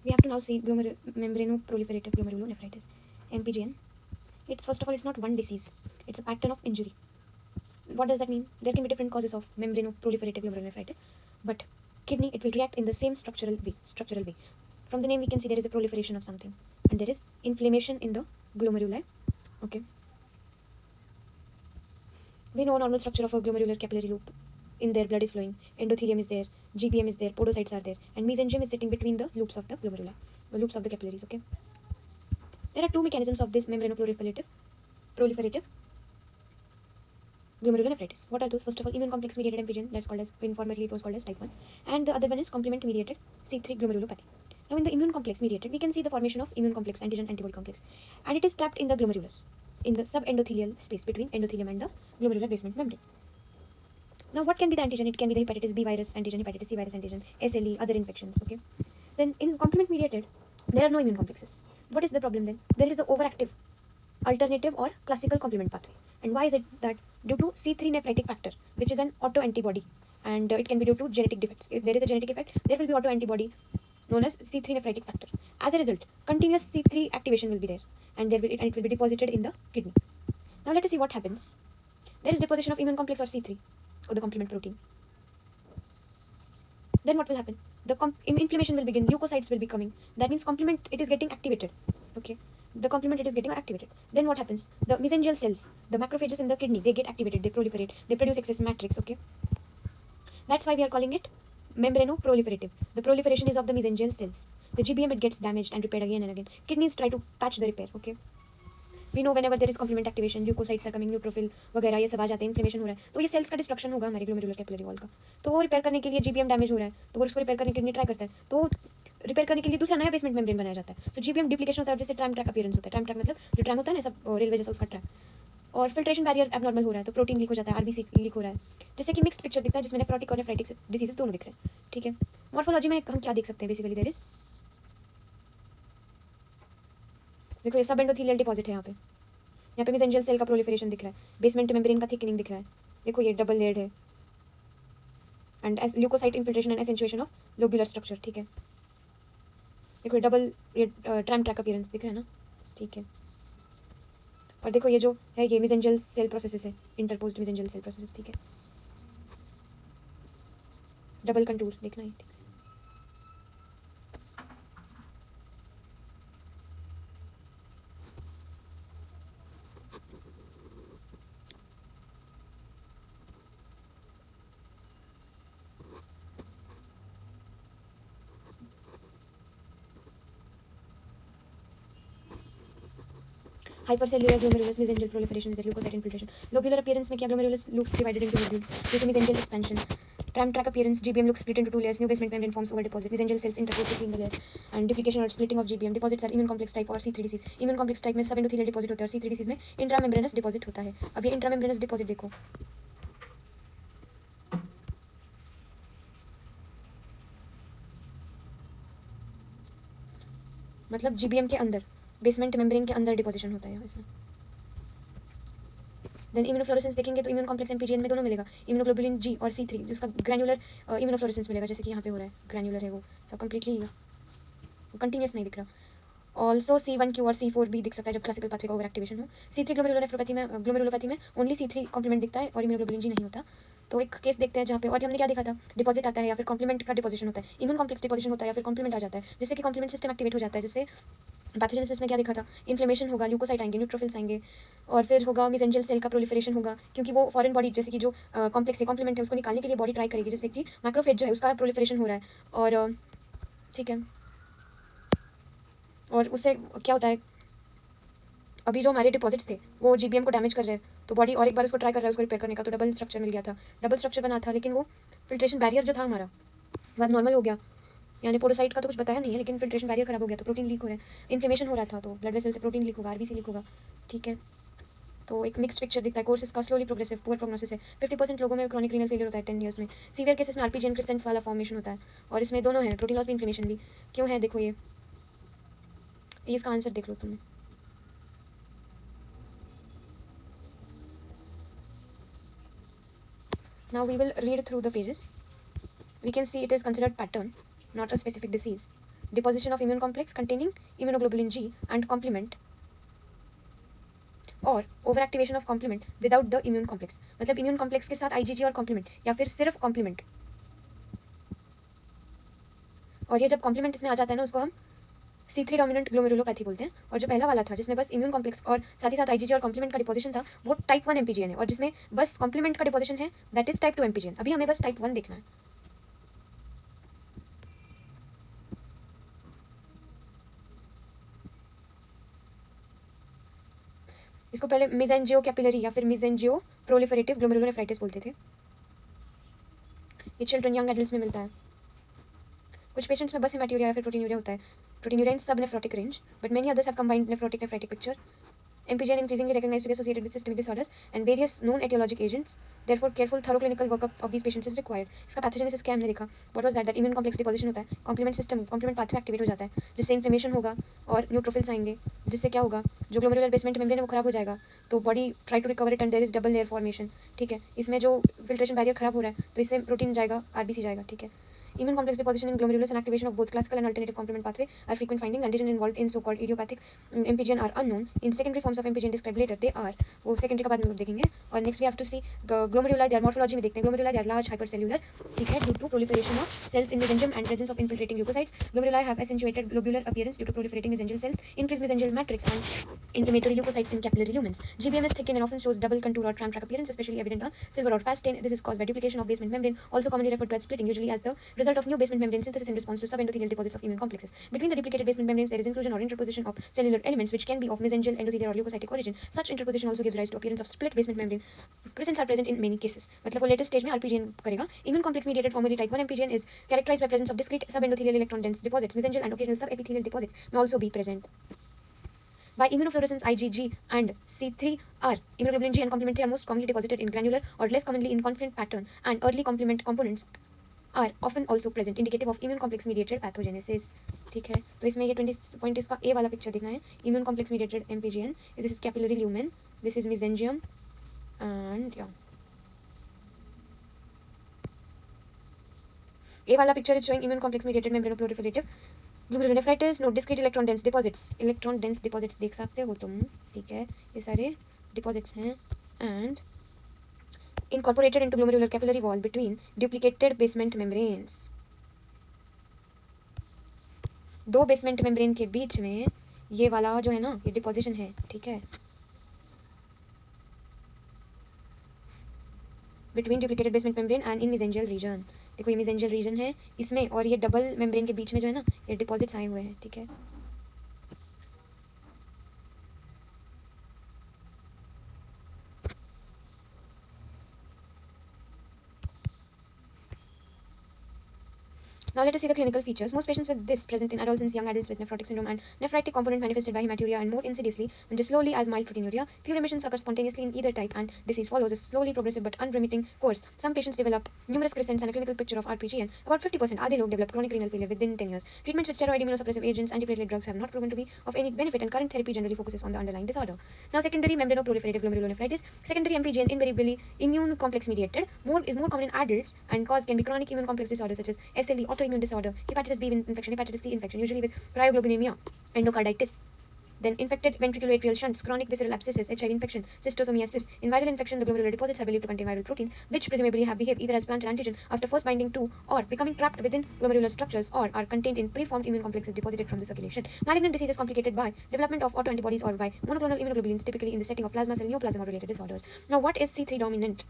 We have to now see membranoproliferative glomerulonephritis, MPGN. It's first of all, it's not one disease. It's a pattern of injury. What does that mean? There can be different causes of membranoproliferative glomerulonephritis, but kidney, it will react in the same structural way. From the name we can see there is a proliferation of something, and there is inflammation in the glomeruli. Okay. We know normal structure of a glomerular capillary loop. In there, blood is flowing, endothelium is there, GBM is there, podocytes are there, and mesenchyme is sitting between the loops of the glomeruli, the loops of the capillaries. Okay. There are two mechanisms of this membranoproliferative glomerulonephritis. What are those? First of all, immune complex mediated MPGN, that's called as, informally it was called as type 1, and the other one is complement mediated C3 glomerulopathy. Now in the immune complex mediated, we can see the formation of immune complex, antigen antibody complex, and it is trapped in the glomerulus, in the subendothelial space between endothelium and the glomerular basement membrane. Now what can be the antigen? It can be the hepatitis B virus antigen, hepatitis C virus antigen, SLE, other infections. Okay. Then in complement mediated, there are no immune complexes. What is the problem then? There is the overactive alternative or classical complement pathway. And why is it that? Due to C3 nephritic factor, which is an autoantibody, and it can be due to genetic defects. If there is a genetic effect, there will be autoantibody known as C3 nephritic factor. As a result, continuous C3 activation will be there, and it will be deposited in the kidney. Now let us see what happens. There is deposition of immune complex or C3 or the complement protein. Then what will happen? The inflammation will begin, leukocytes will be coming. That means complement, it is getting activated. Okay. The complement, it is getting activated. Then what happens? The mesangial cells, the macrophages in the kidney, they get activated, they proliferate, they produce excess matrix. Okay. That's why we are calling it membranoproliferative. The proliferation is of the mesangial cells. The GBM, it gets damaged and repaired again and again. Kidneys try to patch the repair. Okay. We know whenever there is complement activation, leukocytes are coming, neutrophil वगैरह ये सब आ जाते हैं, inflammation हो रहा है, तो ये सेल्स का डिस्ट्रक्शन होगा हमारे ग्लोमेरुलर कैपिलरी वॉल का. तो वो रिपेयर करने के लिए जीबीएम डैमेज हो रहा है, तो वो उसको रिपेयर करने के लिए ट्राई करता है, तो रिपेयर करने के लिए दूसरा नया बेसमेंट मेम्ब्रेन बनाया जाता है. तो जीबीएम डिप्लीकेशन होता है, जैसे ट्रैम ट्रैक अपीयरेंस होता है. ट्रैम ट्रैक मतलब जो ट्रैम होता है ना, सब रेलवे जैसा उसका ट्रैक. और फिल्ट्रेशन बैरियर एबनॉर्मल हो रहा है, तो प्रोटीन लीक हो जाता है, आरबीसी लीक हो रहा है, जिससे कि मिक्स्ड पिक्चर दिखता है, जिसमें नेफ्रोटिक और नेफ्राइटिक डिसीजेस दोनों दिख रहे हैं. ठीक है. मॉर्फोलॉजी में हम क्या देख सकते हैं? बेसिकली देयर इज, देखो ये सब एंडोथेलियल डिपॉजिट है यहाँ पे मेसेंजियल सेल का प्रोलिफरेशन दिख रहा है, बेसमेंट मेम्ब्रेन का थिकनिंग दिख रहा है. देखो ये डबल लेयर्ड है, and as leukocyte infiltration and accentuation of lobular structure. ठीक है. देखो ये डबल, ये ट्रैम ट्रैक अपीयरेंस दिख रहा है ना. ठीक है. और देखो ये जो है, ये मेसेंजियल सेल प्रोसेसेस है, इंटरपोज्ड मेसेंजियल सेल प्रोसेसेस. ठीक है. डबल कंटूर देखना है ठीक से. Hypercellular glomerulus mesangial proliferation is the leukocyte infiltration. Lobular appearance में क्या? Glomerulus looks divided into lobules due to mesangial expansion. Tram track appearance, GBM looks split into two layers. New basement membrane forms over deposit. Mesangial cells interpose between the layers. And duplication or splitting of GBM. Deposits are immune complex type और C3 disease. Immune complex type में सब endothelial deposit होता है, और C3 disease में intramembranous deposit होता है. अब ये intramembranous deposit देखो, मतलब GBM के अंदर, बेसमेंट मेम्ब्रेन के अंदर डिपोजिशन होता है इसमें. देन इम्यूनोफ्लोरेसेंस देखेंगे तो इम्यून कॉम्प्लेक्स एमपीजीएन में दोनों मिलेगा, इम्यूनोग्लोबुलिन जी और C3, जिसका ग्रैन्युलर इम्यूनोफ्लोरेसेंस मिलेगा, जैसे कि यहाँ पे हो रहा है, ग्रैन्युलर है वो सब कंप्लीटली कंटिन्यूस नहीं दिख रहा. ऑल्सो C1q और C4 भी दिख सकता है जब क्लासिकल पाथवे का ओवर एक्टिवेशन हो. C3 ग्लोमेरुलोपैथी में ओनली C3 कॉम्प्लीमेंट दिखता है और इम्यूनोग्लोबुलिन जी नहीं होता. तो एक केस देखते हैं जहाँ पे, और हमने क्या देखा था, डिपॉजिट आता है या फिर कॉम्प्लीमेंट का डिपोजिशन होता है, इम्यून कॉम्प्लेक्स डिपोजिशन होता है या फिर कॉम्प्लीमेंट आ जाता है, जिससे कि कॉम्प्लीमेंट सिस्टम एक्टिवेट हो जाता है, जिससे पैथोजेनेसिस में क्या देखा था, इन्फ्लेमेशन होगा, ल्यूकोसाइट आएंगे, न्यूट्रोफिल्स आएंगे, और फिर होगा मेसेंजियल सेल का प्रोलिफरेशन होगा, क्योंकि वो फॉरेन बॉडी, जैसे कि जो कॉम्प्लेक्स है, कॉम्प्लीमेंट है, उसको निकालने के लिए बॉडी ट्राई करेगी, जैसे कि मैक्रोफेज जो है उसका प्रोलिफरेशन हो रहा है. और ठीक है. और उससे क्या होता है, अभी जो हमारे डिपॉजिट्स थे वो जीबीएम को डैमेज कर रहे हैं, तो बॉडी और एक बार उसको ट्राई कर रहा है उसको रिपेयर करने का, तो डबल स्ट्रक्चर मिल गया था, डबल स्ट्रक्चर बना था, लेकिन वो फिल्ट्रेशन बैरियर जो था हमारा वो नॉर्मल हो गया. यानी पोडोसाइट का तो कुछ बताया नहीं है, लेकिन फिल्ट्रेशन बैरियर खराब हो गया, तो प्रोटीन लीक हो रहा है, इन्फ्लेमेशन हो रहा था, तो ब्लड वेसल से प्रोटीन लीक होगा, आरबीसी लीक होगा. ठीक है. तो एक मिक्स्ड पिक्चर दिखता है. कोर्स इसका स्लोली प्रोग्रेसिव, पुअर प्रोग्नोसिस है. 50% लोगों में क्रॉनिक रीनल फेलियर होता है 10 ईयर्स में. सीवियर केसेस में आरपीजीएन क्रिस्टेंस वाला फॉर्मेशन होता है, और इसमें दोनों है, प्रोटीन लॉस भी इन्फ्लेमेशन भी. क्यों है? देखो ये इसका आंसर देख लो तुम्हें. Now we will read through the pages. We can see it is considered pattern, not a specific disease. deposition of immune complex containing immunoglobulin G and complement और over activation of complement without the immune complex, मतलब immune complex के साथ IgG और complement या फिर सिर्फ complement. और ये जब कॉम्प्लीमेंट इसमें आ जाता है ना, उसको हम C3 डोमिनेंट ग्लोमेरुलोपैथी बोलते हैं। और जो पहला वाला था जिसमें बस इम्यून कॉम्प्लेक्स और साथ ही साथ आईजीजी और कॉम्प्लीमेंट का डिपोजिशन था, वो टाइप 1 एमपीजीएन है। और जिसमें बस कॉम्प्लीमेंट का डिपोजिशन है, दैट इज टाइप 2 एमपीजीएन। अभी हमें बस टाइप 1 देखना है। इसको पहले मेसेंजियो कैपिलरी या फिर मेसेंजियो प्रोलिफरेटिव ग्लोमेरुलोनेफ्राइटिस बोलते थे। ये चिल्ड्रन यंग एडल्ट्स में मिलता है। कुछ पेशेंट्स में बस हेमाटूरिया या फिर प्रोटीनूरिया होता है, प्रोटीनूरिया इन सब nephrotic range, but many others have combined nephrotic nephritic picture. MPGN increasingly recognized to be associated with systemic disorders and various known etiologic agents. Therefore, careful, thorough clinical workup of these patients is required. इसका pathogenesis क्या हमने देखा? What was that? That immune complex deposition होता है, complement system, complement pathway activate हो जाता है, जिससे इन्फ्लेमेशन होगा और न्यूट्रोफिल्स आएंगे, जिससे क्या होगा, जो ग्लोमेरुलर बेसमेंट मेम्ब्रेन है वो खराब हो जाएगा, तो body try to recover it and there is double layer formation. ठीक है, इसमें जो फिल्ट्रेशन बैरियर खराब हो रहा है तो इससे प्रोटीन जाएगा, आरबीसी जाएगा। ठीक है, immune complex deposition in glomerulus and activation of both classical and alternative complement pathway are frequent findings. Antigen involved in so-called idiopathic MPGN are unknown. In secondary forms of MPGN described later, they are वो secondary का बाद में लोग देखेंगे। और next we have to see glomeruli, their morphology में देखते हैं। glomeruli they are large hypercellular, ठीक है, due to proliferation of cells in mesenterium and presence of infiltrating leukocytes. glomeruli have accentuated globular appearance due to proliferating mesangial cells, increased mesangial matrix and inflammatory leukocytes in capillary lumens. GBM is thickened and often shows double contour or tram track appearance, especially evident on silver or past stain. This is caused by duplication of basement membrane, also commonly referred to as splitting, usually as the result of new basement membrane synthesis in response to subendothelial deposits of immune complexes. Between the duplicated basement membranes, there is inclusion or interposition of cellular elements which can be of mesangial, endothelial or leukocytic origin. Such interposition also gives rise to appearance of split basement membrane. Crescents are present in many cases. मतलब वो latest stage में RPGN करेगा. Immune complex mediated formerly type 1 MPGN is characterized by presence of discrete subendothelial electron dense deposits. Mesangial and occasional subepithelial deposits may also be present. By immunofluorescence, IgG and C3R, immunoglobulin G and complement 3 are most commonly deposited in granular or less commonly in confluent pattern, and early complement components are often also present, indicative of immune complex mediated pathogenesis. ठीक है, तो इसमें ये 20 point इसका ए वाला picture देखना है, immune complex mediated MPGN. This is capillary lumen, this is mesengium, and yeah, A वाला picture is showing immune complex mediated membranoproliferative glomerulonephritis. No discrete electron dense deposits देख सकते हो तुम, ठीक है, ये सारे डिपॉजिट्स हैं, and incorporated into glomerular capillary wall between duplicated basement membranes. दो बेसमेंट मेम्ब्रेन के बीच में ये वाला जो है ना, ये डिपोजिशन है, ठीक है, between duplicated basement membrane and in mesangial region. देखो ये mesangial region है इसमें, और ये डबल मेम्ब्रेन के बीच में जो है ना, ये डिपॉजिट्स आए हुए हैं, ठीक है। Now let us see the clinical features. Most patients with this present in adults and young adults with nephrotic syndrome and nephritic component manifested by hematuria and more insidiously and just slowly as mild proteinuria. Few remissions occur spontaneously in either type and disease follows a slowly progressive but unremitting course. Some patients develop numerous crescents and a clinical picture of RPGN. About 50% आधे लोग develop chronic renal failure within 10 years. Treatments with steroid immunosuppressive agents, antiplatelet drugs have not proven to be of any benefit, and current therapy generally focuses on the underlying disorder. Now secondary membranoproliferative glomerulonephritis. Secondary MPGN invariably immune complex mediated. Is more common in adults and cause can be chronic immune complex disorders such as SLE, autoimmune disorder, hepatitis B infection, hepatitis C infection, usually with cryoglobulinemia, endocarditis. Then infected ventriculoatrial shunts, chronic visceral abscesses, HIV infection, cystosomiasis. In viral infection, the glomerular deposits are believed to contain viral proteins, which presumably have behaved either as plantar antigen after first binding to or becoming trapped within glomerular structures, or are contained in preformed immune complexes deposited from the circulation. Malignant disease is complicated by development of autoantibodies or by monoclonal immunoglobulins, typically in the setting of plasma cell neoplasm or related disorders. Now, what is C3 dominant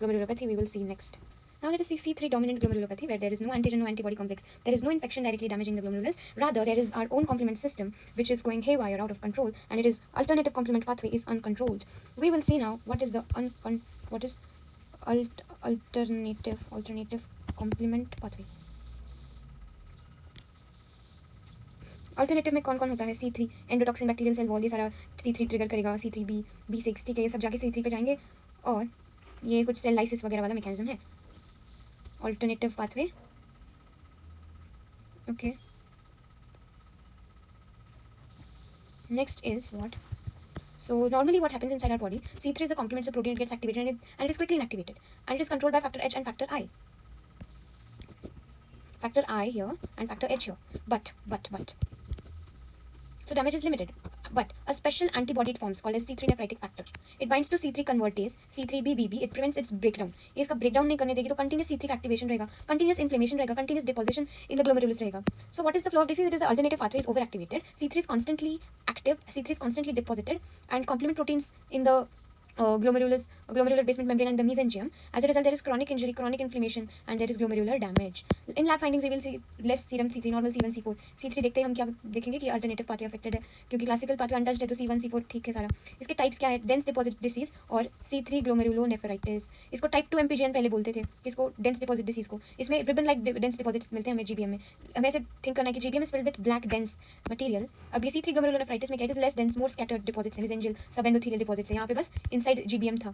glomerulopathy? We will see next. Now let us see C3 dominant glomerulopathy, where there is no antigen, no antibody complex. There is no infection directly damaging the glomerulus. Rather, there is our own complement system, which is going haywire, out of control, and it is alternative complement pathway is uncontrolled. We will see now what is the alternative complement pathway. Alternative में कौन कौन होता है? C3 endotoxin bacterial cell wall, ये सारा C3 trigger करेगा, C3b, B6, ठीक है, ये सब जाके C3 पे जाएंगे, और ये कुछ सेल लाइसिस वगैरह वाला मैकेनिज्म है, alternative pathway. Okay, next is what? So normally what happens inside our body, C3 is a complement of protein, it gets activated and it is quickly inactivated, and it is controlled by factor H and factor I. factor I here and factor H here. But. So damage is limited. But a special antibody it forms called as C3 nephritic factor. It binds to C3 convertase, C3BBB. It prevents its breakdown. ये इसका breakdown नहीं करने देगी तो continuous C3 का activation रहेगा, continuous inflammation रहेगा, continuous deposition in the glomerulus रहेगा. So what is the flow of disease? It is the alternative pathway is overactivated. C3 is constantly active. C3 is constantly deposited, and complement proteins in the glomerular basement membrane and the mesenterium. As a result, there is chronic injury, chronic inflammation, and there is glomerular damage. In lab findings, we will see less serum C3, normal C1, C4. C3 देखते ही हम क्या देखेंगे कि alternative pathway affected है, क्योंकि classical pathway untouched है, तो C1, C4 ठीक है सारा. इसके टाइप्स क्या है? डेंस डिपॉजिट डिसीज और C3 ग्लोमेरुलोनेफ्राइटिस. इसको टाइप 2 MPGN पहले बोलते थे, इसको डेंस डिपॉजिट डिसीज को. इसमें रिबन लाइक डेंस डिपॉजिट्स मिलते हैं हमें GBM में. हमें ऐसे थिंक करना है कि GBM is filled with black dense material. अब ये C3 ग्लोमेरुलोनेफ्राइटिस में क्या है? It is less dense, more scattered deposits हैं, मेसेंजियल सबएंडोथेलियल डिपॉजिट्स हैं. यहाँ पे बस इनसाइड GBM था.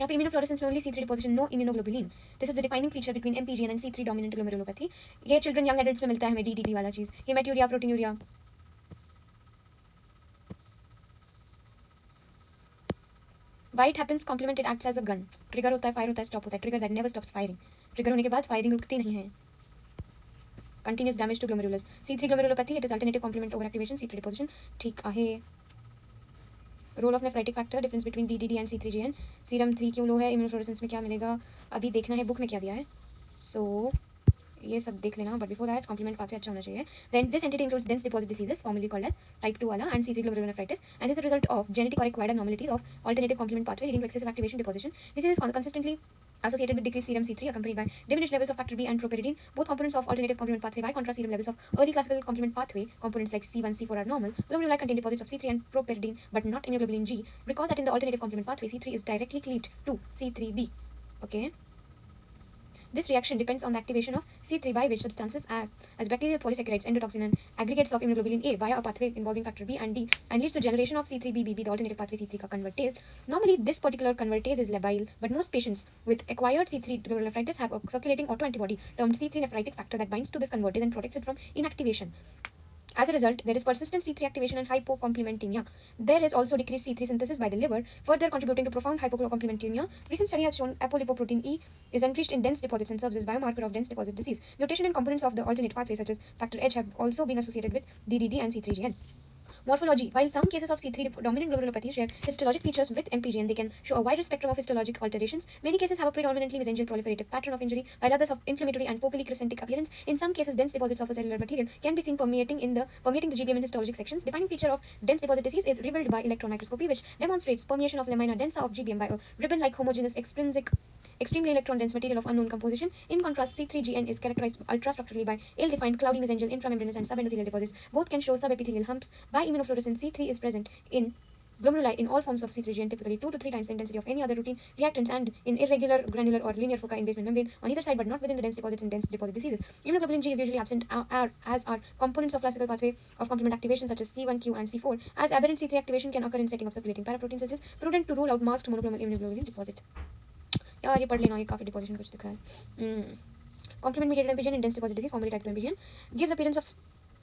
यहाँ पे इम्यूनोफ्लोरेसेंस में only C3 deposition, no immunoglobulin. This is the defining feature between MPGN and C3 dominant glomerulopathy. ये चिल्ड्रन यंग एडल्ट्स में मिलता है हमें DDD वाला चीज़. Haematuria, proteinuria. Why it happens? Complement it acts as a gun. Trigger होता है, fire होता है, स्टॉप होता है. Trigger that never stops firing. Trigger होने के बाद फायरिंग रुकती नहीं है. Continuous damage to glomerulus. C3 glomerulopathy, it is alternative complement over activation. C3 deposition ठीक आहे. Role of nephritic factor, difference between DDD and C3GN. Serum 3 क्यों लो है, इम्यूनोफ्लोरेसेंस में क्या मिलेगा अभी देखना है, बुक में क्या दिया है. सो ये सब देख लेना, but before that complement pathway अच्छा होना चाहिए. Then this entity includes dense deposit diseases formerly called as type 2 वाला and C3 glomerulonephritis, and is a result of genetic और acquired anomalies of alternative complement pathway leading to excessive activation deposition. This is consistently associated with decreased serum C3 accompanied by diminished levels of factor B and propyridine, both components of alternative complement pathway. By contrast, serum levels of early classical complement pathway components like C1, C4 are normal. Glomeruli contain deposits of C3 and propyridine, but not immunoglobulin G. Recall that in the alternative complement pathway, C3 is directly cleaved to C3b. Okay. This reaction depends on the activation of C3 by which substances act as bacterial polysaccharides, endotoxin, and aggregates of immunoglobulin A via a pathway involving factor B and D, and leads to generation of C3BBB, the alternative pathway C3 ka convertase. Normally, this particular convertase is labile, but most patients with acquired C3 glomerulonephritis have a circulating autoantibody termed C3 nephritic factor that binds to this convertase and protects it from inactivation. As a result, there is persistent C3 activation and hypocomplementemia. There is also decreased C3 synthesis by the liver, further contributing to profound hypocomplementemia. Recent study has shown apolipoprotein E is enriched in dense deposits and serves as biomarker of dense deposit disease. Mutation in components of the alternate pathway such as factor H have also been associated with DDD and C3GN. Morphology. While some cases of C3 dominant glomerulopathy share histologic features with MPGN, they can show a wider spectrum of histologic alterations. Many cases have a predominantly mesangial proliferative pattern of injury, while others have inflammatory and focally crescentic appearance. In some cases, dense deposits of a cellular material can be seen permeating the GBM in histologic sections. Defining feature of dense deposit disease is revealed by electron microscopy, which demonstrates permeation of lamina densa of GBM by a ribbon-like homogeneous extremely electron dense material of unknown composition. In contrast, C3GN is characterized ultrastructurally by ill-defined cloudy mesangial intramembranous and subendothelial deposits. Both can show subepithelial humps. By immunofluorescence, C3 is present in glomeruli in all forms of C3GN, typically 2 to 3 times the intensity of any other routine reactants, and in irregular, granular, or linear foci in basement membrane on either side, but not within the dense deposits in dense deposit diseases. Immunoglobulin G is usually absent, as are components of classical pathway of complement activation such as C1q and C4. As aberrant C3 activation can occur in setting of circulating paraproteins, it is prudent to rule out masked monoclonal immunoglobulin deposit. यार ये पढ़ लेना, ये काफ़ी deposition कुछ दिखा है. Complement mediated MPGN in dense deposit disease, formerly type 2 MPGN, gives appearance of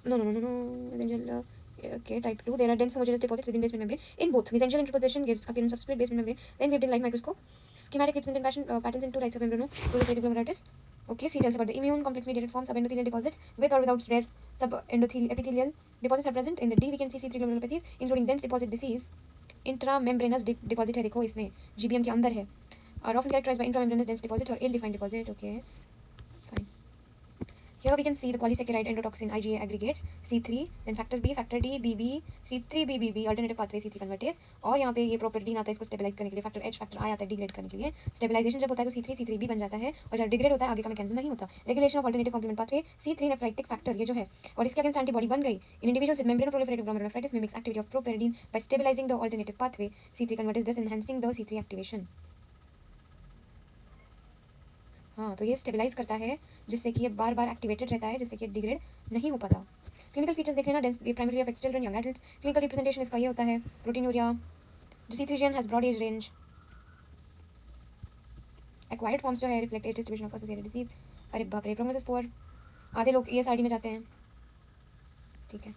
mesangial. Okay, type 2. There are dense homogeneous deposits within basement membrane. In both, mesangial interposition gives appearance of split basement membrane when viewed in light microscope. Schematic representation patterns in two types of membranoproliferative glomerulopathies. Okay, C tells about the immune complex mediated forms of endothelial deposits with or without rare subepithelial deposits are present. In the D, we can see C3 glomerulopathies, including dense deposit disease. Intramembranous deposit है, देखो इसमें GBM के अंदर है. Are often characterized by intramembranous dense deposits or ill-defined deposit. Okay, fine. Here we can see the polysaccharide endotoxin IgA aggregates C3, then factor B, factor D, BB, C3BBB, alternative pathway C3 convertase, और यहाँ पे ये प्रोपेरिडीन आता है इसको stabilise करने के लिए, फैक्टर H, फैक्टर I आता है डिग्रेड करने के लिए. स्टेबलाइजेशन जब होता है तो C3 C3b बन जाता है, और जब डिग्रेड होता है आगे का मैकेनिज्म नहीं होता. Regulation of alternative complement pathway C3 nephritic factor ये जो है, और इसके अगेंस्ट एंटीबॉडी बन गई in individuals with membranoproliferative glomerulonephritis mimics activity of propyridine by stabilizing the alternative pathway C3 convertase, thus enhancing the C3 activation. हाँ, तो ये स्टेबलाइज करता है जिससे कि ये बार बार एक्टिवेटेड रहता है, जिससे कि ये डिग्रेड नहीं हो पाता. क्लिनिकल फीचर्स देख लेना. Dense primary of children young adults. Clinical representation इसका ये होता है. प्रोटीनूरिया. जो C3GN has broad age range. Acquired forms जो है reflect age distribution of associated disease. अरे बाप रे, प्रोग्नोसिस पुअर. आधे लोग ESRD में जाते हैं. ठीक है.